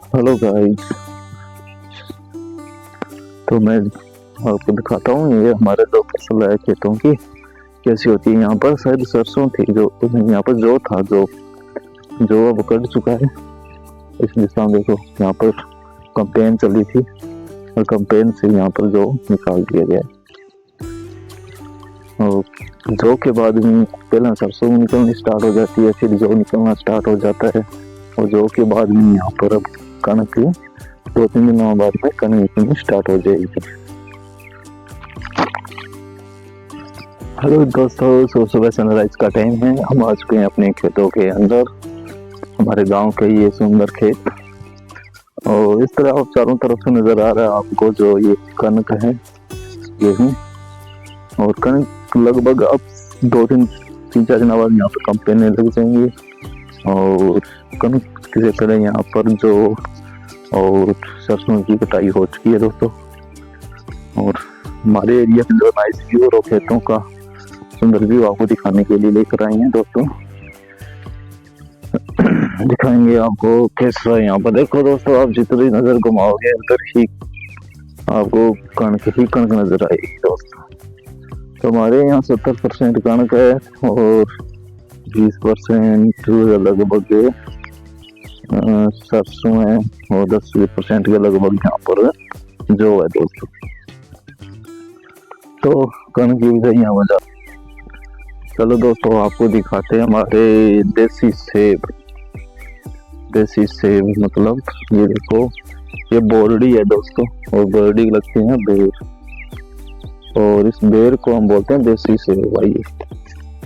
Hello guys, तो मैं आपको दिखाता हूँ ये हमारे जो फसल है खेतों की कैसी होती है। यहाँ पर शायद सरसों थी, जो यहाँ पर जो था जो अब कट चुका है। इस दिशा में देखो, यहाँ पर कंपेन चली थी और कंपेन से यहाँ पर जो निकाल दिया गया। और जो के बाद में पहले सरसों निकलनी स्टार्ट हो जाती है, फिर जो निकलना स्टार्ट हो जाता है, और जो के बाद में यहाँ पर अब कणक की 2-3 दिनों बाद में कणक निकलनी स्टार्ट हो जाएगी। हेलो दोस्तों, सुबह सनराइज का टाइम है। हम आ चुके हैं अपने खेतों के अंदर, हमारे गांव के ये सुंदर खेत। और इस तरह आप चारों तरफ से नजर आ रहा है आपको जो ये कणक है, गेहूं। और कणक लगभग अब 2-3-4 दिन बाद यहाँ पर कंपेने लग जाएंगी। और कणक से पहले यहाँ पर जो और सरसों की कटाई हो चुकी है दोस्तों। और हमारे एरिया में जो नाइस व्यू और खेतों का सुंदर व्यू आपको दिखाने के लिए लेकर आए हैं दोस्तों। दिखाएंगे आपको कैसा है यहाँ पर। देखो दोस्तों, आप जितनी नजर घुमाओगे उधर ही आपको कणक ही कणक नजर आएगी दोस्तों। तो हमारे यहाँ 70% कणक है और 20% लगभग सरसों है और 10% के लगभग यहाँ पर जो है दोस्तों। तो कणक की भी यहाँ वजह। चलो दोस्तों, आपको दिखाते हैं हमारे देसी सेब। देसी सेब मतलब ये देखो, ये बोरडी है दोस्तों, और बोरडी लगती है बेर, और इस बेर को हम बोलते हैं देसी सेब। भाई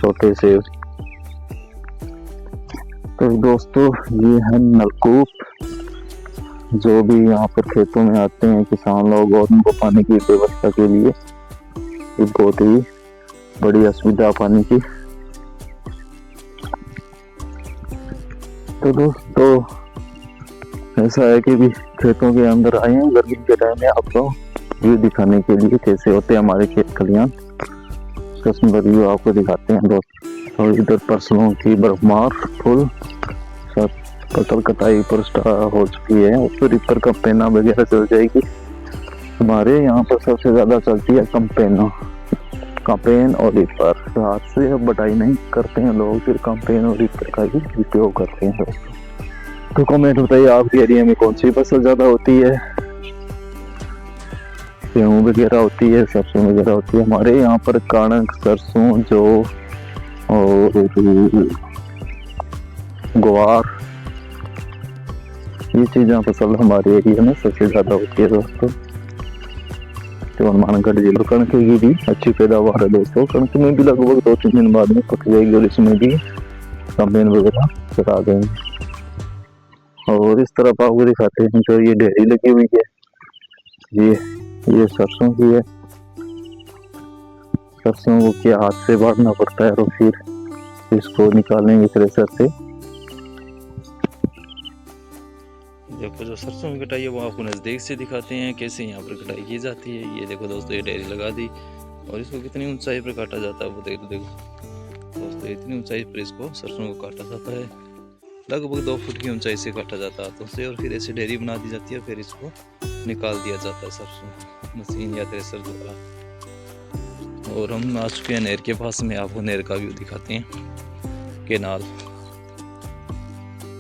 छोटे सेब। तो दोस्तों, ये है नलकूप, जो भी यहाँ पर खेतों में आते हैं किसान लोग और उनको पानी की व्यवस्था के लिए एक बहुत ही बड़ी असुविधा पानी की। तो दोस्तों, ऐसा है कि भी खेतों के अंदर आए हैं गर्मी के टाइम में आपको व्यू दिखाने के लिए कैसे होते हैं हमारे खेत खलियान। उसका सुंदर व्यू आपको दिखाते हैं दोस्तों। और इधर फसलों की बरमार फुल फसल कटाई पर स्टार्ट हो चुकी है, और फिर ऊपर कंपेना वगैरह चल जाएगी। हमारे यहाँ पर सबसे ज्यादा चलती है कंपेन और रीपर। हाथ से अब बटाई नहीं करते हैं लोग, फिर कंपेन और रीपर का ही उपयोग करते हैं दोस्तों। तो कमेंट बताइए आपके एरिया में कौन सी फसल ज्यादा होती है। गेहूँ वगैरह होती है, सरसों वगैरह होती है। हमारे यहाँ पर कणक, सरसों, जौ और ग्वार, ये चीजें फसल हमारे एरिया में सबसे ज्यादा होती है दोस्तों। तो हनुमानगढ़ जिला कणक की भी अच्छी पैदावार है दोस्तों। कणक में भी लगभग 2-3 दिन बाद में पक जाएगी और इसमें भी कंपेन वगैरह करा देंगे। और इस तरफ आपको दिखाते हैं जो ये ढेरी लगी हुई है, ये सरसों की है। सरसों को क्या हाथ से बांधना पड़ता है और फिर इसको निकालेंगे थ्रेसर से। देखो, जो सरसों की कटाई है वो आपको नज़दीक से दिखाते हैं कैसे यहाँ पर कटाई की जाती है। ये देखो दोस्तों, ये ढेरी लगा दी और इसको कितनी ऊंचाई पर काटा जाता है वो देखो दोस्तों। इतनी ऊंचाई पर इसको सरसों को काटा जाता है, लगभग 2 फुट की ऊंचाई से काटा जाता है हाथों से, और फिर ऐसे ढेरी बना दी जाती है। फिर इसको निकाल दिया जाता है सरसों मशीन या थ्रेसर द्वारा। और हम आ चुके हैं नहर के पास में, आपको नहर का व्यू दिखाते हैं। केनाल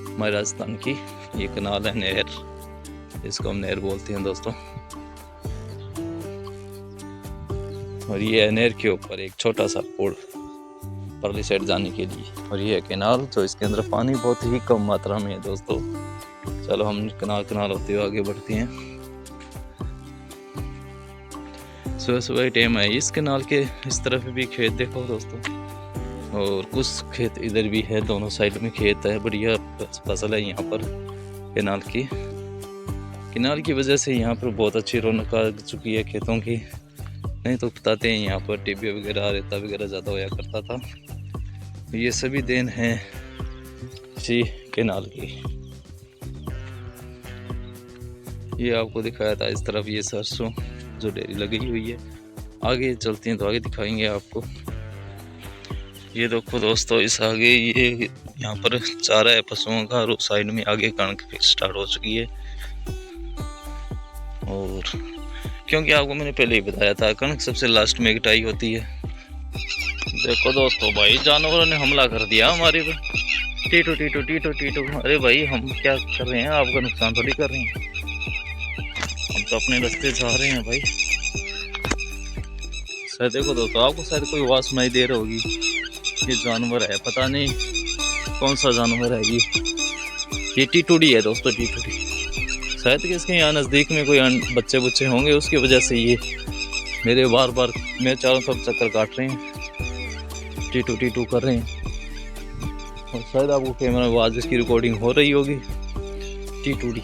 हमारे राजस्थान की ये कनाल है, नहर, इसको हम नहर बोलते हैं दोस्तों। और ये है नहर के ऊपर एक छोटा सा पुल परली साइड जाने के लिए, और ये है केनाल, जो इसके अंदर पानी बहुत ही कम मात्रा में है दोस्तों। चलो हम कनाल होते हुए आगे बढ़ते हैं। सुबह सुबह टाइम है। इस केनाल के इस तरफ भी खेत देखो दोस्तों, और कुछ खेत इधर भी है, दोनों साइड में खेत है। बढ़िया फसल है यहाँ पर केनाल की वजह से यहाँ पर बहुत अच्छी रौनक आ चुकी है खेतों की। नहीं तो बताते हैं यहाँ पर टिब्बे वगैरह, रेता वगैरह ज़्यादा होया करता था। ये सभी देन है इसी केनाल की। ये आपको दिखाया था इस तरफ ये सरसों जो ढेरी लगी हुई है। आगे चलते हैं तो आगे दिखाएंगे आपको। ये देखो दोस्तों, इस आगे ये यहाँ पर चारा है पशुओं का, और साइड में आगे कणक स्टार्ट हो चुकी है। और क्योंकि आपको मैंने पहले ही बताया था, कणक सबसे लास्ट में कटाई होती है। देखो दोस्तों, भाई जानवरों ने हमला कर दिया हमारे पे। टीटू टीटू टीटू टीटू। अरे भाई, हम क्या कर रहे हैं, आपका नुकसान थोड़ी कर रहे हैं, हम तो अपने रास्ते जा रहे हैं भाई। शायद देखो दोस्तों, आपको शायद कोई आवाज सुनाई दे रही होगी। ये जानवर है, पता नहीं कौन सा जानवर है ये टीटूडी है दोस्तों, टीटूडी। शायद कि इसके यहाँ नज़दीक में कोई बच्चे बुच्चे होंगे, उसकी वजह से ये मेरे बार बार मेरे चारों तरफ चक्कर काट रहे हैं, टीटू टीटू कर रहे हैं। और शायद आपको कैमरा में आवाज़ इसकी रिकॉर्डिंग हो रही होगी, टीटूडी।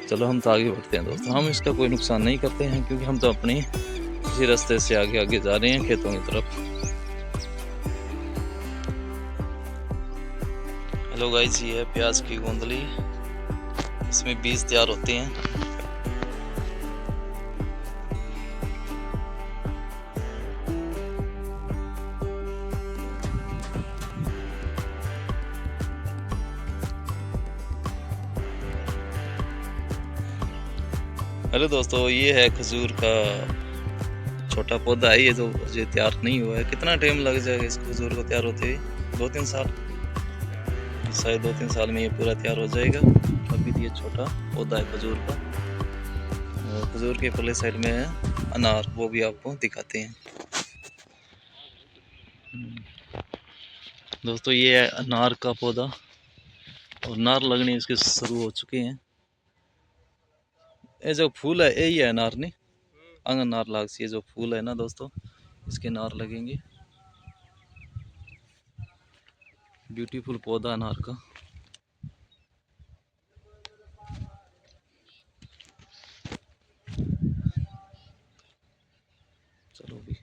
चलो हम तो आगे बढ़ते हैं दोस्तों, हम इसका कोई नुकसान नहीं करते हैं, क्योंकि हम तो अपने इसी रास्ते से आगे आगे जा रहे हैं खेतों की तरफ। हेलो गाइस, ये है प्याज की गोंदली, इसमें बीज तैयार होते हैं। हेलो दोस्तों, ये है खजूर का छोटा पौधा है, ये तो ये तैयार नहीं हुआ है। कितना टाइम लग जाएगा इस खजूर को तैयार होते हुए? 2-3 साल, शायद 2-3 साल में ये पूरा तैयार हो जाएगा। अभी ये छोटा पौधा है खजूर का। और खजूर के पहले साइड में है अनार, वो भी आपको दिखाते हैं दोस्तों। ये है अनार का पौधा, और नार लगने इसके शुरू हो चुके हैं। ये जो फूल है यही है अनार, नहीं अंग नार लाग सी, जो फूल है ना दोस्तों, इसके नार लगेंगे। ब्यूटीफुल पौधा अनार का। चलो भी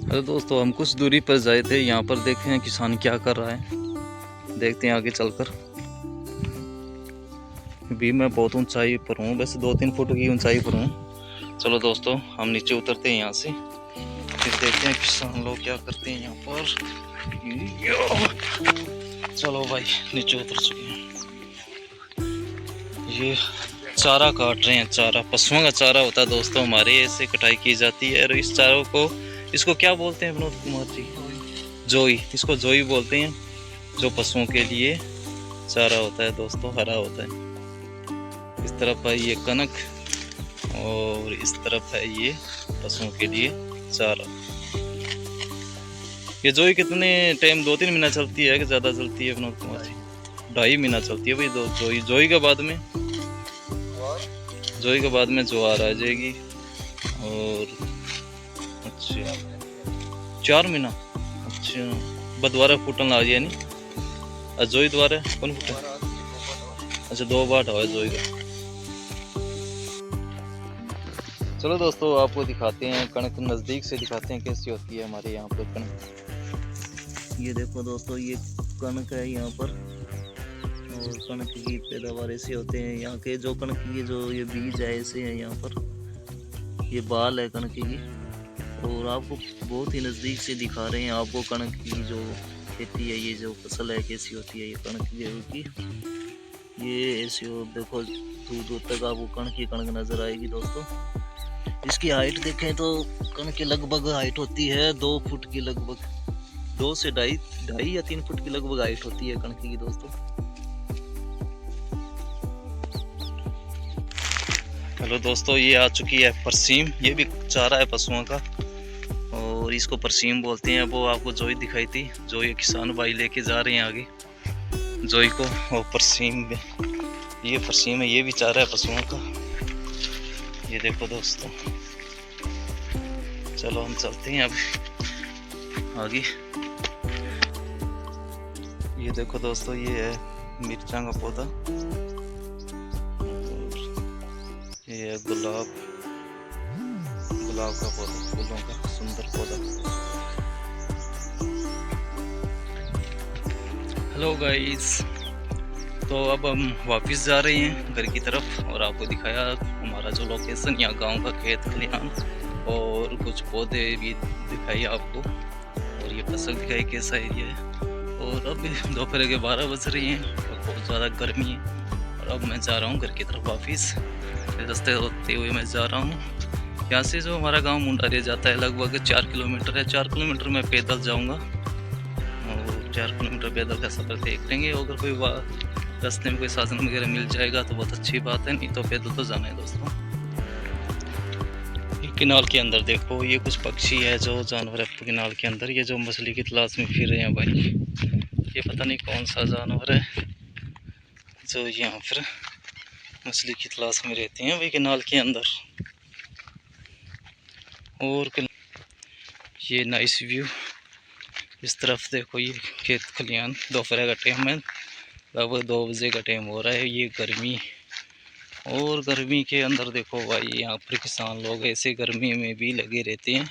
हेलो दोस्तों, हम कुछ दूरी पर जाए थे, यहाँ पर देखे हैं किसान क्या कर रहा है, देखते हैं आगे चलकर। भी मैं बहुत ऊंचाई पर हूँ, वैसे 2-3 फुट की ऊंचाई पर हूँ। चलो दोस्तों, हम नीचे उतरते हैं यहाँ से, फिर देखते हैं किसान लोग क्या करते हैं यहाँ पर। चलो भाई, नीचे उतर चुके हैं। ये चारा काट रहे हैं, चारा पशुओं का चारा होता है दोस्तों हमारे, ऐसे कटाई की जाती है। और इस चारों को, इसको क्या बोलते हैं विनोद कुमार जी? जोई। इसको जोई बोलते हैं, जो पशुओं के लिए चारा होता है दोस्तों, हरा होता है। इस तरफ है ये कनक, और इस तरफ है ये पशुओं के लिए चारा। ये जोई कितने टाइम, 2-3 महीना चलती है कि ज़्यादा चलती है विनोद कुमार जी? 2.5 महीना चलती है भाई जोई। जोई के बाद में, जोई के बाद में ज्वार आ जाएगी। और अच्छा 4 महीना, अच्छा बदवारा फूटन लग जाए नहीं, जोई द्वारा कौन फूटा? अच्छा 2 बार हुआ जोई का। चलो दोस्तों, आपको दिखाते हैं कणक, नज़दीक से दिखाते हैं कैसी होती है हमारे यहाँ पर कणक। ये देखो दोस्तों, ये कणक है यहाँ पर, और कणक की पैदावार ऐसे होते हैं यहाँ के। जो कणक की जो ये बीज है ऐसे हैं यहाँ पर, ये बाल है कणक की। और आपको बहुत ही नज़दीक से दिखा रहे हैं आपको कणक की जो खेती है, ये जो फसल है कैसी होती है। ये कणक गेहूँ की, ये ऐसी हो, देखो दूर दूर तक आपको कणक की कणक नज़र आएगी दोस्तों। इसकी हाइट देखें तो कणक की लगभग हाइट होती है 2 फुट की, लगभग 2 से 2.5 या 3 फुट की लगभग हाइट होती है कणक की दोस्तों। हेलो दोस्तों, ये आ चुकी है परसीम, ये भी चारा है पशुओं का, और इसको परसीम बोलते हैं। वो आपको जोई दिखाई थी, जो ये किसान भाई लेके जा रहे हैं आगे जोई को। और परसीम में, ये परसीम है, ये भी चारा है पशुओं का। ये देखो दोस्तों, चलो हम चलते हैं अब आगे। ये देखो दोस्तों, ये है मिर्चा का पौधा और ये है गुलाब का पौधा, फूलों का सुंदर पौधा। हेलो गाइस, तो अब हम वापस जा रहे हैं घर की तरफ और आपको दिखाया हमारा जो लोकेशन, यहाँ गांव का खेत खलिहान और कुछ पौधे भी दिखाई आपको और ये फसल दिखाई कैसा एरिया है। और अब दोपहर के 12 बज रही हैं और बहुत ज़्यादा गर्मी है और अब मैं जा रहा हूँ घर की तरफ वापस। रास्ते होते हुए मैं जा रहा हूँ। यहाँ से जो हमारा गांव मुंडारिया जाता है लगभग 4 किलोमीटर है। 4 किलोमीटर मैं पैदल जाऊँगा और 4 किलोमीटर पैदल का सफ़र तय करेंगे। अगर कोई रास्ते में कोई साधन वगैरह मिल जाएगा तो बहुत अच्छी बात है, नहीं तो पैदल तो जाना है दोस्तों। किनाल के अंदर देखो, ये कुछ पक्षी है जो जानवर है किनाल के अंदर, ये जो मछली की तलाश में फिर रहे हैं भाई। ये पता नहीं कौन सा जानवर है जो यहाँ पर मछली की तलाश में रहते हैं भाई किनाल के अंदर। और ये नाइस व्यू, इस तरफ देखो ये खेत खलिहान। दोपहर का टाइम है, लगभग 2 बजे का टाइम हो रहा है। ये गर्मी और गर्मी के अंदर देखो भाई, यहाँ पर किसान लोग ऐसे गर्मी में भी लगे रहते हैं।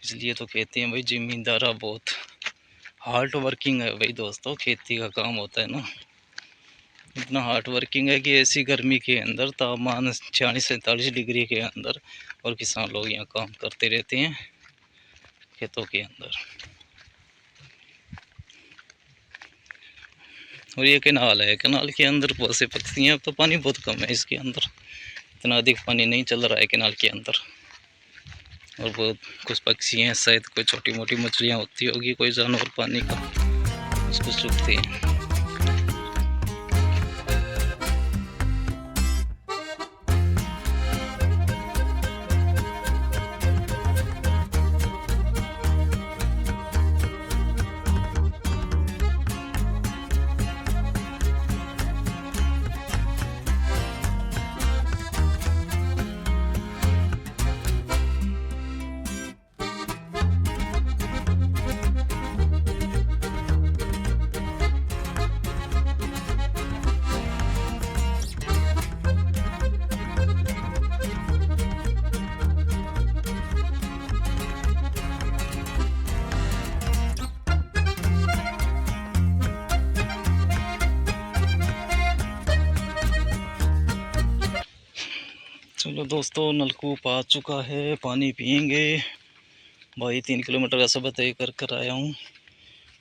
इसलिए तो कहते हैं भाई ज़मींदारा बहुत हार्ड वर्किंग है भाई दोस्तों। खेती का काम होता है ना, इतना हार्ड वर्किंग है कि ऐसी गर्मी के अंदर तापमान 46-47 डिग्री के अंदर और किसान लोग यहाँ काम करते रहते हैं खेतों के अंदर। और ये कैनाल है, कैनाल के अंदर बहुत से पक्षी हैं। अब तो पानी बहुत कम है इसके अंदर, इतना अधिक पानी नहीं चल रहा है कैनाल के अंदर। और बहुत कुछ पक्षी हैं, शायद कोई छोटी मोटी मछलियाँ होती होगी, कोई जानवर पानी का उसको सूखते हैं। चलो दोस्तों, नलकूप आ चुका है, पानी पियेंगे भाई। 3 किलोमीटर का सफ़र तय कर आया हूँ।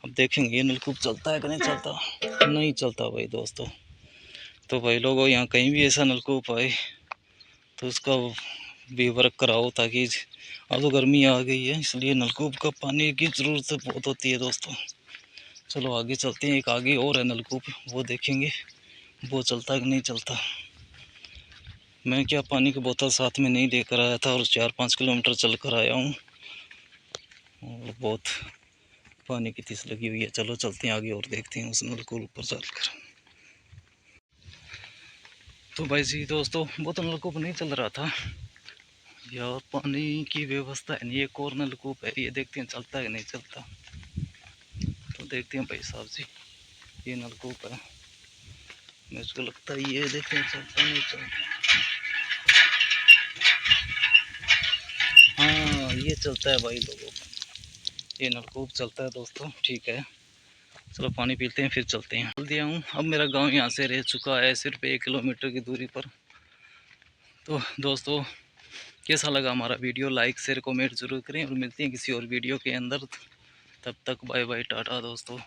अब देखेंगे नलकूप चलता है कि नहीं चलता। नहीं चलता भाई दोस्तों। तो भाई लोगों, यहाँ कहीं भी ऐसा नलकूप आए तो उसका भी वर्क कराओ, ताकि अब तो गर्मी आ गई है इसलिए नलकूप का पानी की ज़रूरत बहुत होती है दोस्तों। चलो आगे चलते हैं। एक आगे और है नलकूप, वो देखेंगे वो चलता है कि नहीं चलता। मैं क्या पानी की बोतल साथ में नहीं लेकर आया था और 4-5 किलोमीटर चल कर आया हूँ और बहुत पानी की तीस लगी हुई है। चलो चलते हैं आगे और देखते हैं उस नलकूप पर चलकर। तो भाई जी दोस्तों, वो तो नलकूप नहीं चल रहा था यार, पानी की व्यवस्था है नहीं। एक और नलकूप है, ये देखते हैं चलता है कि नहीं चलता। तो देखते हैं भाई साहब जी, ये नलकूप है, मेरे को लगता है ये देखते हैं चलता नहीं चलता। हाँ ये चलता है भाई लोगों, ये नलकूप चलता है दोस्तों। ठीक है, चलो पानी पीते हैं फिर चलते हैं। चल दिया हूँ। अब मेरा गांव यहाँ से रह चुका है सिर्फ 1 किलोमीटर की दूरी पर। तो दोस्तों, कैसा लगा हमारा वीडियो, लाइक शेयर कमेंट जरूर करें और मिलते हैं किसी और वीडियो के अंदर। तब तक बाय बाय, टाटा दोस्तों।